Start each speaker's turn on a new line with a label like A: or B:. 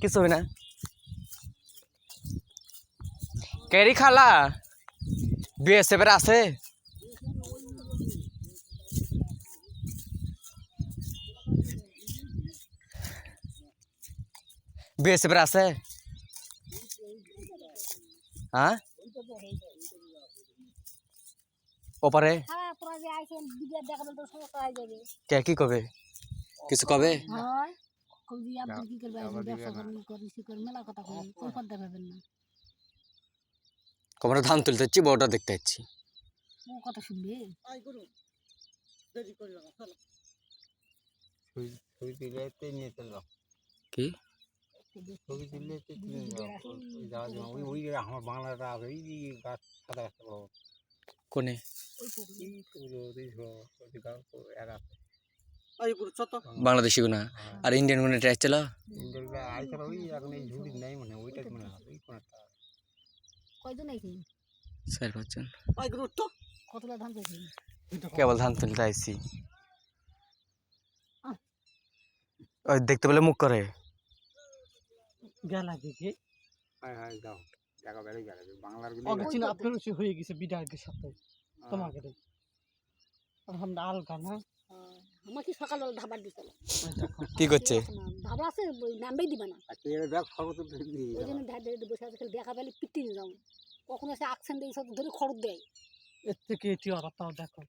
A: কিছু হবে না। কেরি খালা বিএসএফ এর আছে? বিএসএফ এর আছে? হ্যাঁ ওপারে কে কি কবে কিছু কবে? কমরা ধান তুলতে হচ্ছি, বউটা দেখতে যাচ্ছি।
B: কথা শুনবে
A: কি
C: আমার বাংলাটা
A: কোনে বাংলাদেশি গুনা আর ইন্ডিয়ান গুনা ট্রাই চলো। চার পাঁচজন
B: কতটা ধান পেয়েছি
A: কেবল ধান তুলতে আইছি। ওই দেখতে পেলে মুখ করে
B: গেলা দেখে হয়ে গেছে বিদায়ের সাথে তোমাকে আমরা আলগা না আমাকে সকালবেলা ধাবার দিছিল
A: কি করছে
B: ধাবা আছে নামবেই দিবা না ওই জন্য বসে আছে দেখা পেলে পিটি নিয়ে যাও কখনো এসে আকছেন দিয়ে সব ধরে খরচ দেয় এর থেকে এটি ওরা তাও দেখো